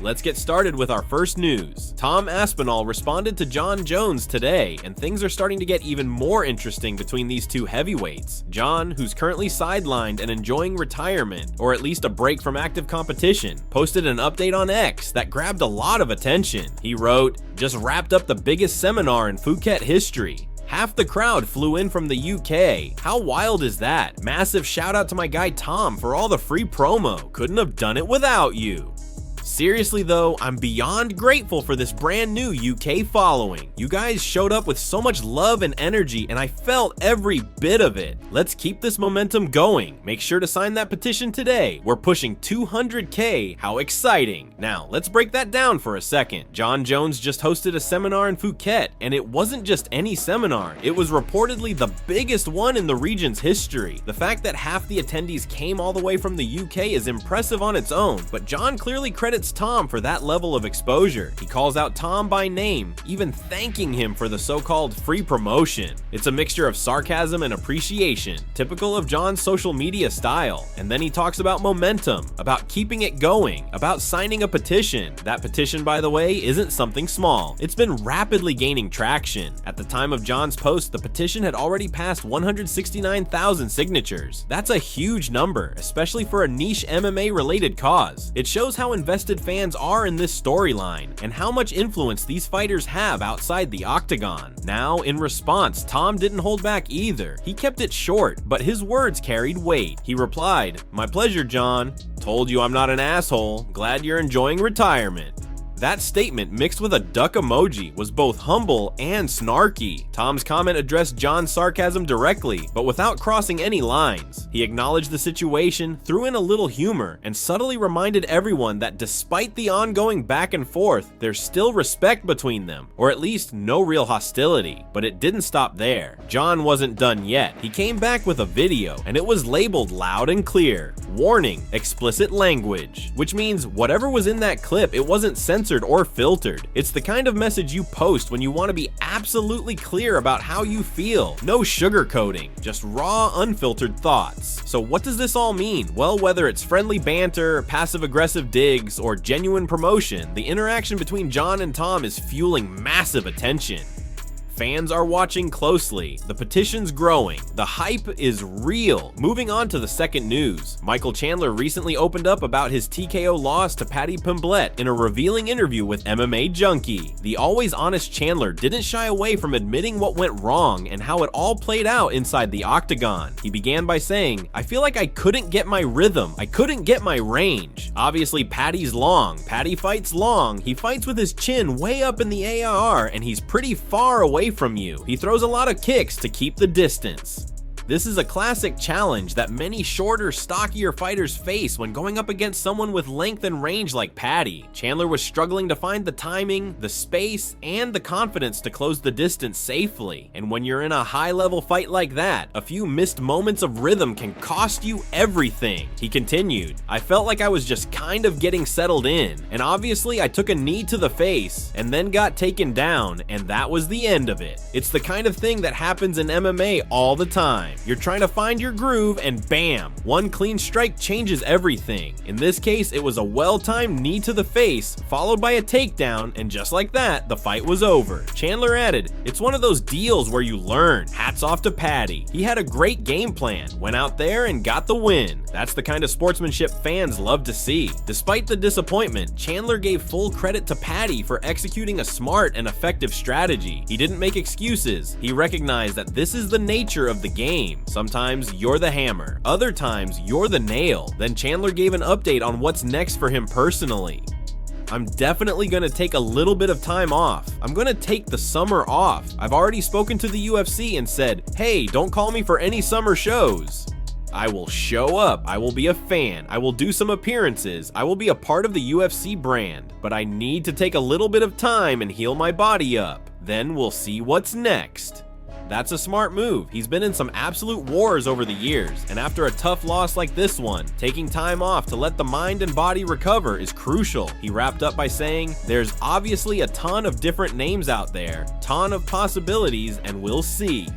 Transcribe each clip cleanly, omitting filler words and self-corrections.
Let's get started with our first news. Tom Aspinall responded to Jon Jones today, and things are starting to get even more interesting between these two heavyweights. Jon, who's currently sidelined and enjoying retirement, or at least a break from active competition, posted an update on X that grabbed a lot of attention. He wrote, "Just wrapped up the biggest seminar in Phuket history. Half the crowd flew in from the UK. How wild is that? Massive shout out to my guy Tom for all the free promo. Couldn't have done it without you." Seriously though, I'm beyond grateful for this brand new UK following. You guys showed up with so much love and energy, and I felt every bit of it. Let's keep this momentum going. Make sure to sign that petition today. We're pushing 200K. How exciting. Now, let's break that down for a second. Jon Jones just hosted a seminar in Phuket, and it wasn't just any seminar. It was reportedly the biggest one in the region's history. The fact that half the attendees came all the way from the UK is impressive on its own, but Jon clearly credits Tom for that level of exposure. He calls out Tom by name, even thanking him for the so-called free promotion. It's a mixture of sarcasm and appreciation, typical of Jon's social media style. And then he talks about momentum, about keeping it going, about signing a petition. That petition, by the way, isn't something small. It's been rapidly gaining traction. At the time of Jon's post, the petition had already passed 169,000 signatures. That's a huge number, especially for a niche MMA related cause. It shows how invested fans are in this storyline and how much influence these fighters have outside the octagon. Now, in response, Tom didn't hold back either. He kept it short, but his words carried weight. He replied, "My pleasure, Jon. Told you I'm not an asshole. Glad you're enjoying retirement." That statement, mixed with a duck emoji, was both humble and snarky. Tom's comment addressed Jon's sarcasm directly, but without crossing any lines. He acknowledged the situation, threw in a little humor, and subtly reminded everyone that despite the ongoing back and forth, there's still respect between them, or at least no real hostility. But it didn't stop there. Jon wasn't done yet. He came back with a video, and it was labeled loud and clear. Warning, explicit language, which means whatever was in that clip, it wasn't censored or filtered. It's the kind of message you post when you want to be absolutely clear about how you feel. No sugarcoating, just raw, unfiltered thoughts. So what does this all mean? Well, whether it's friendly banter, passive-aggressive digs, or genuine promotion, the interaction between Jon and Tom is fueling massive attention. Fans are watching closely, the petition's growing, the hype is real. Moving on to the second news. Michael Chandler recently opened up about his TKO loss to Paddy Pimblett in a revealing interview with MMA Junkie. The always honest Chandler didn't shy away from admitting what went wrong and how it all played out inside the octagon. He began by saying, "I feel like I couldn't get my rhythm, I couldn't get my range. Obviously Paddy's long, Paddy fights long, he fights with his chin way up in the AR and he's pretty far away from you. He throws a lot of kicks to keep the distance." This is a classic challenge that many shorter, stockier fighters face when going up against someone with length and range like Paddy. Chandler was struggling to find the timing, the space, and the confidence to close the distance safely. And when you're in a high-level fight like that, a few missed moments of rhythm can cost you everything. He continued, "I felt like I was just kind of getting settled in, and obviously I took a knee to the face and then got taken down, and that was the end of it. It's the kind of thing that happens in MMA all the time. You're trying to find your groove and bam, one clean strike changes everything. In this case, it was a well-timed knee to the face, followed by a takedown, and just like that, the fight was over." Chandler added, "It's one of those deals where you learn. Hats off to Paddy. He had a great game plan, went out there and got the win. That's the kind of sportsmanship fans love to see." Despite the disappointment, Chandler gave full credit to Paddy for executing a smart and effective strategy. He didn't make excuses. He recognized that this is the nature of the game. Sometimes you're the hammer, other times you're the nail. Then Chandler gave an update on what's next for him personally. "I'm definitely gonna take a little bit of time off. I'm gonna take the summer off. I've already spoken to the UFC and said, hey, don't call me for any summer shows. I will show up, I will be a fan, I will do some appearances, I will be a part of the UFC brand, but I need to take a little bit of time and heal my body up. Then we'll see what's next." That's a smart move. He's been in some absolute wars over the years, and after a tough loss like this one, taking time off to let the mind and body recover is crucial. He wrapped up by saying, "There's obviously a ton of different names out there, ton of possibilities, and we'll see."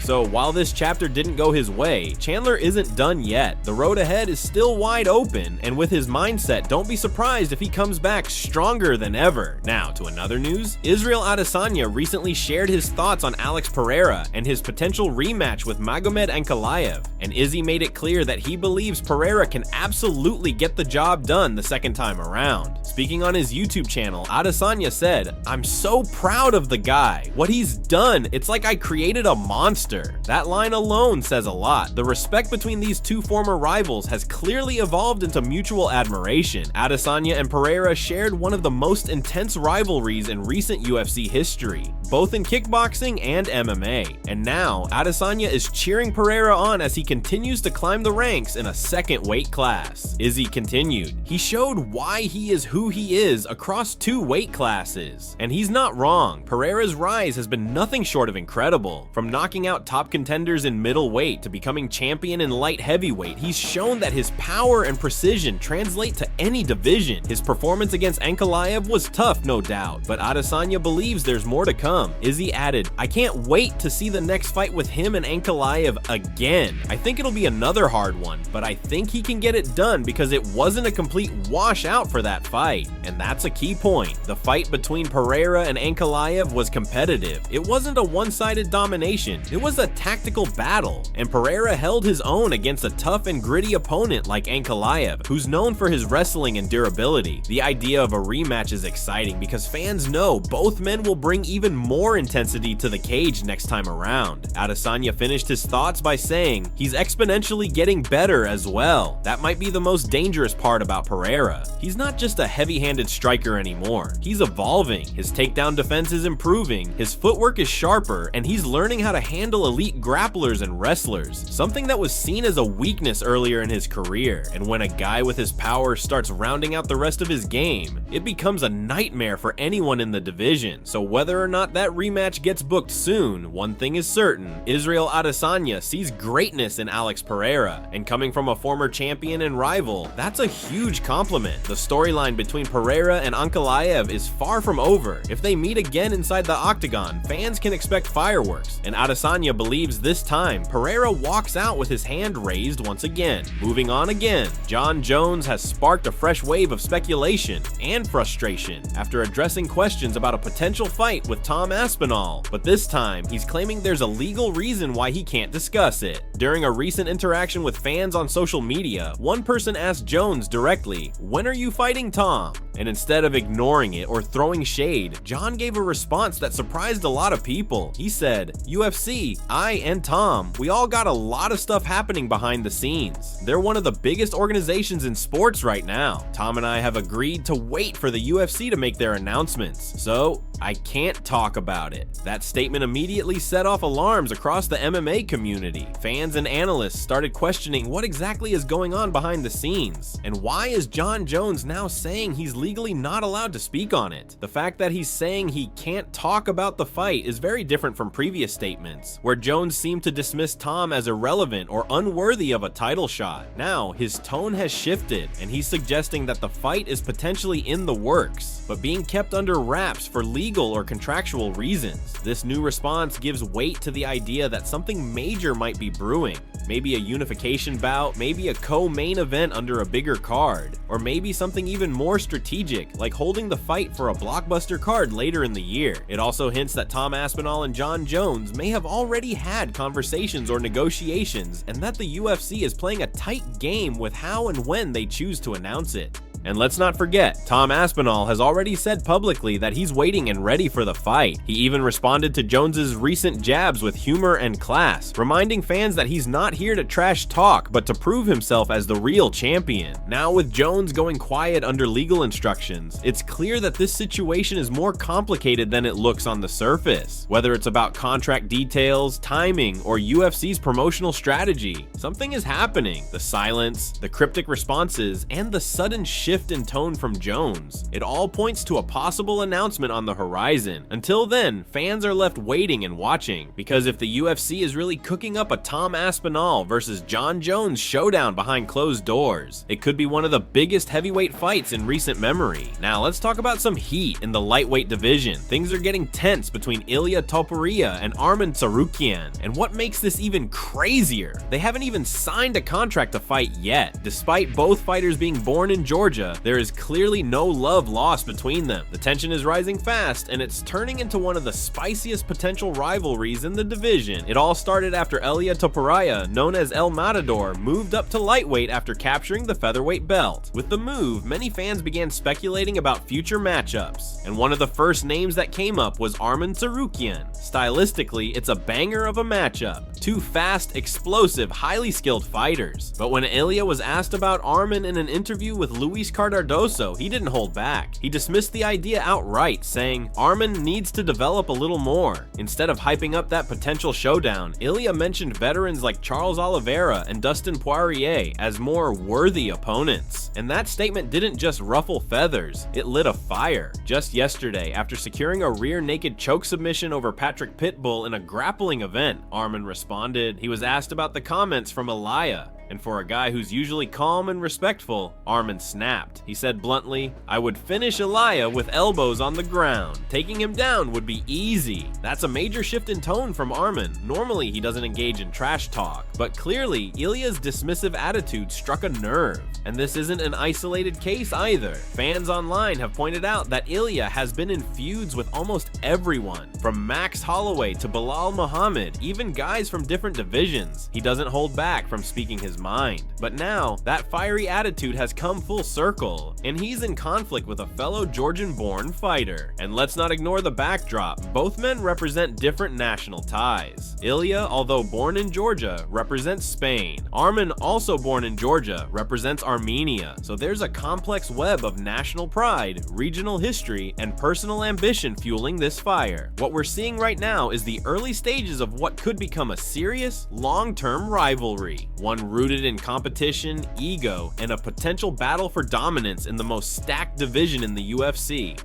So while this chapter didn't go his way, Chandler isn't done yet. The road ahead is still wide open, and with his mindset, don't be surprised if he comes back stronger than ever. Now, to another news, Israel Adesanya recently shared his thoughts on Alex Pereira and his potential rematch with Magomed Ankalaev, and Izzy made it clear that he believes Pereira can absolutely get the job done the second time around. Speaking on his YouTube channel, Adesanya said, "I'm so proud of the guy. What he's done, it's like I created a monster." That line alone says a lot. The respect between these two former rivals has clearly evolved into mutual admiration. Adesanya and Pereira shared one of the most intense rivalries in recent UFC history, both in kickboxing and MMA. And now, Adesanya is cheering Pereira on as he continues to climb the ranks in a second weight class. Izzy continued, "He showed why he is who he is across two weight classes. And he's not wrong. Pereira's rise has been nothing short of incredible. From knocking out top contenders in middleweight to becoming champion in light heavyweight, he's shown that his power and precision translate to any division. His performance against Ankalaev was tough, no doubt, but Adesanya believes there's more to come." Izzy added, "I can't wait to see the next fight with him and Ankalaev again. I think it'll be another hard one, but I think he can get it done because it wasn't a complete washout for that fight." And that's a key point. The fight between Pereira and Ankalaev was competitive. It wasn't a one-sided domination. It was a tactical battle, and Pereira held his own against a tough and gritty opponent like Ankalaev, who's known for his wrestling and durability. The idea of a rematch is exciting because fans know both men will bring even more intensity to the cage next time around. Adesanya finished his thoughts by saying, "He's exponentially getting better as well. That might be the most dangerous part about Pereira. He's not just a heavy-handed striker anymore. He's evolving. His takedown defense is improving, his footwork is sharper, and he's learning how to handle elite grapplers and wrestlers, something that was seen as a weakness earlier in his career. And when a guy with his power starts rounding out the rest of his game, it becomes a nightmare for anyone in the division. So whether or not that rematch gets booked soon, one thing is certain, Israel Adesanya sees greatness in Alex Pereira, and coming from a former champion and rival, that's a huge compliment. The storyline between Pereira and Ankalaev is far from over. If they meet again inside the octagon, fans can expect fireworks, and Adesanya believes this time Pereira walks out with his hand raised once again. Moving on again, Jon Jones has sparked a fresh wave of speculation and frustration after addressing questions about a potential fight with Tom Aspinall, but this time he's claiming there's a legal reason why he can't discuss it. During a recent interaction with fans on social media, one person asked Jones directly, "When are you fighting Tom?" And instead of ignoring it or throwing shade, Jon gave a response that surprised a lot of people. He said, "UFC, I and Tom, we all got a lot of stuff happening behind the scenes. They're one of the biggest organizations in sports right now. Tom and I have agreed to wait for the UFC to make their announcements, so I can't talk about it." That statement immediately set off alarms across the MMA community. Fans and analysts started questioning what exactly is going on behind the scenes, and why is Jon Jones now saying he's legally not allowed to speak on it? The fact that he's saying he can't talk about the fight is very different from previous statements, where Jones seemed to dismiss Tom as irrelevant or unworthy of a title shot. Now, his tone has shifted, and he's suggesting that the fight is potentially in the works, but being kept under wraps for legal or contractual reasons. This new response gives weight to the idea that something major might be brewing. Maybe a unification bout, maybe a co-main event under a bigger card, or maybe something even more strategic, like holding the fight for a blockbuster card later in the year. It also hints that Tom Aspinall and Jon Jones may have already had conversations or negotiations, and that the UFC is playing a tight game with how and when they choose to announce it. And let's not forget, Tom Aspinall has already said publicly that he's waiting and ready for the fight. He even responded to Jones's recent jabs with humor and class, reminding fans that he's not here to trash talk, but to prove himself as the real champion. Now with Jones going quiet under legal instructions, it's clear that this situation is more complicated than it looks on the surface. Whether it's about contract details, timing, or UFC's promotional strategy, something is happening. The silence, the cryptic responses, and the sudden shift shift in tone from Jones. It all points to a possible announcement on the horizon. Until then, fans are left waiting and watching, because if the UFC is really cooking up a Tom Aspinall versus Jon Jones showdown behind closed doors, it could be one of the biggest heavyweight fights in recent memory. Now let's talk about some heat in the lightweight division. Things are getting tense between Ilia Topuria and Tsarukyan, and what makes this even crazier, they haven't even signed a contract to fight yet. Despite both fighters being born in Georgia, there is clearly no love lost between them. The tension is rising fast, and it's turning into one of the spiciest potential rivalries in the division. It all started after Ilia Topuria, known as El Matador, moved up to lightweight after capturing the featherweight belt. With the move, many fans began speculating about future matchups, and one of the first names that came up was Tsarukyan. Stylistically, it's a banger of a matchup. Two fast, explosive, highly skilled fighters. But when Ilia was asked about Arman in an interview with Luis Cardoso, he didn't hold back. He dismissed the idea outright, saying, "Arman needs to develop a little more." Instead of hyping up that potential showdown, Ilia mentioned veterans like Charles Oliveira and Dustin Poirier as more worthy opponents. And that statement didn't just ruffle feathers, it lit a fire. Just yesterday, after securing a rear naked choke submission over Patrick Pitbull in a grappling event, Arman responded. He was asked about the comments from Ilia, and for a guy who's usually calm and respectful, Arman snapped. He said bluntly, "I would finish Ilia with elbows on the ground. Taking him down would be easy." That's a major shift in tone from Arman. Normally he doesn't engage in trash talk, but clearly Ilia's dismissive attitude struck a nerve. And this isn't an isolated case either. Fans online have pointed out that Ilia has been in feuds with almost everyone, from Max Holloway to Bilal Muhammad, even guys from different divisions. He doesn't hold back from speaking his mind. But now, that fiery attitude has come full circle, and he's in conflict with a fellow Georgian-born fighter. And let's not ignore the backdrop. Both men represent different national ties. Ilia, although born in Georgia, represents Spain. Arman, also born in Georgia, represents Armenia. So there's a complex web of national pride, regional history, and personal ambition fueling this fire. What we're seeing right now is the early stages of what could become a serious, long-term rivalry. One rooted in competition, ego, and a potential battle for dominance in the most stacked division in the UFC.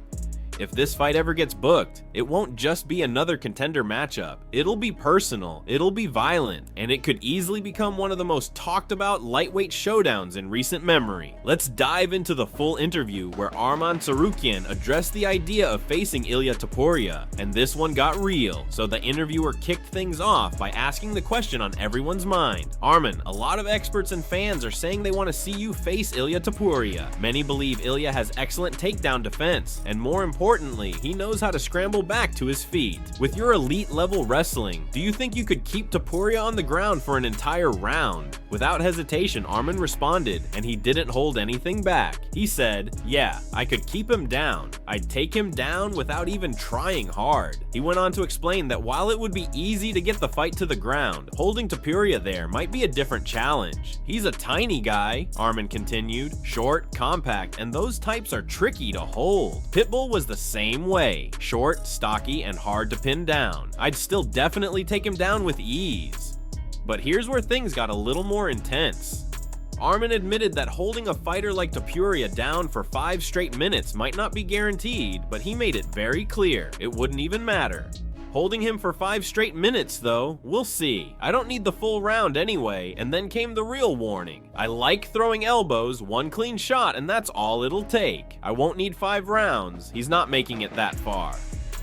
If this fight ever gets booked, it won't just be another contender matchup. It'll be personal, it'll be violent, and it could easily become one of the most talked about lightweight showdowns in recent memory. Let's dive into the full interview where Tsarukyan addressed the idea of facing Ilia Topuria, and this one got real, so the interviewer kicked things off by asking the question on everyone's mind. "Arman, a lot of experts and fans are saying they want to see you face Ilia Topuria. Many believe Ilia has excellent takedown defense, and more importantly, he knows how to scramble back to his feet. With your elite level wrestling, do you think you could keep Topuria on the ground for an entire round?" Without hesitation, Arman responded, and he didn't hold anything back. He said, "Yeah, I could keep him down. I'd take him down without even trying hard." He went on to explain that while it would be easy to get the fight to the ground, holding Topuria there might be a different challenge. "He's a tiny guy," Arman continued, "short, compact, and those types are tricky to hold. Pitbull was the same way, short, stocky, and hard to pin down. I'd still definitely take him down with ease." But here's where things got a little more intense. Arman admitted that holding a fighter like Topuria down for 5 straight minutes might not be guaranteed, but he made it very clear it wouldn't even matter. Holding him for 5 straight minutes though, we'll see. "I don't need the full round anyway," and then came the real warning. "I like throwing elbows, 1 clean shot, and that's all it'll take. I won't need 5 rounds. He's not making it that far."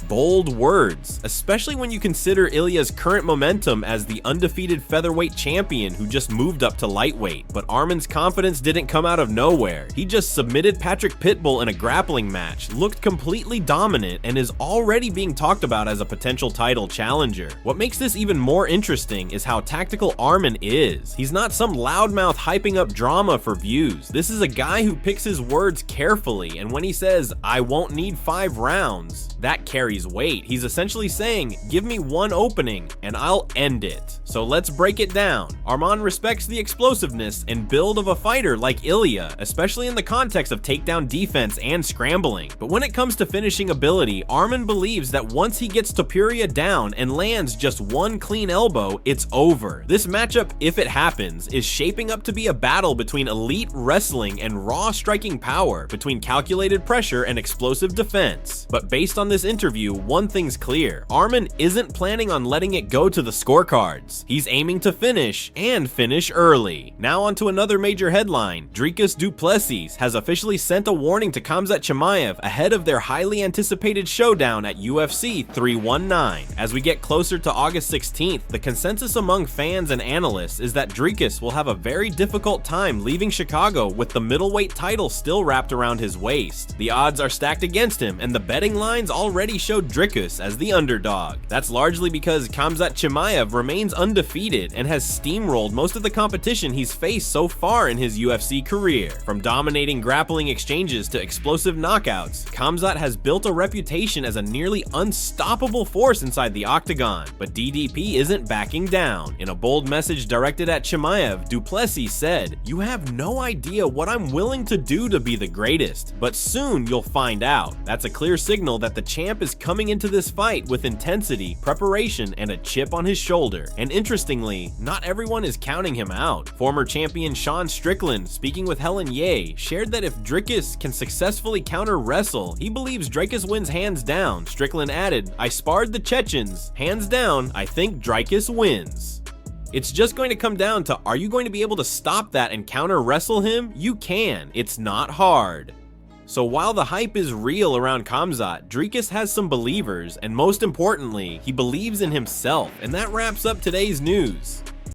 Bold words, especially when you consider Ilia's current momentum as the undefeated featherweight champion who just moved up to lightweight. But Arman's confidence didn't come out of nowhere. He just submitted Patrick Pitbull in a grappling match, looked completely dominant, and is already being talked about as a potential title challenger. What makes this even more interesting is how tactical Arman is. He's not some loudmouth hyping up drama for views. This is a guy who picks his words carefully, and when he says, "I won't need 5 rounds," that carries carries weight. He's essentially saying, give me one opening and I'll end it. So let's break it down. Arman respects the explosiveness and build of a fighter like Ilia, especially in the context of takedown defense and scrambling. But when it comes to finishing ability, Arman believes that once he gets Topuria down and lands just one clean elbow, it's over. This matchup, if it happens, is shaping up to be a battle between elite wrestling and raw striking power, between calculated pressure and explosive defense. But based on this interview, one thing's clear. Arman isn't planning on letting it go to the scorecards. He's aiming to finish, and finish early. Now on to another major headline. Dricus Du Plessis has officially sent a warning to Khamzat Chimaev ahead of their highly anticipated showdown at UFC 319. As we get closer to August 16th, the consensus among fans and analysts is that Dricus will have a very difficult time leaving Chicago with the middleweight title still wrapped around his waist. The odds are stacked against him, and the betting lines already showed Dricus as the underdog. That's largely because Khamzat Chimaev remains undefeated and has steamrolled most of the competition he's faced so far in his UFC career. From dominating grappling exchanges to explosive knockouts, Khamzat has built a reputation as a nearly unstoppable force inside the octagon. But DDP isn't backing down. In a bold message directed at Chimaev, Du Plessis said, "You have no idea what I'm willing to do to be the greatest, but soon you'll find out." That's a clear signal that the champ is coming into this fight with intensity, preparation, and a chip on his shoulder. And interestingly, not everyone is counting him out. Former champion Sean Strickland, speaking with Helen Ye, shared that if Dricus can successfully counter wrestle, he believes Dricus wins hands down. Strickland added, "I sparred the Chechens. Hands down, I think Dricus wins." It's just going to come down to, are you going to be able to stop that and counter wrestle him? You can. It's not hard. So while the hype is real around Khamzat, Dricus has some believers, and most importantly, he believes in himself. And that wraps up today's news.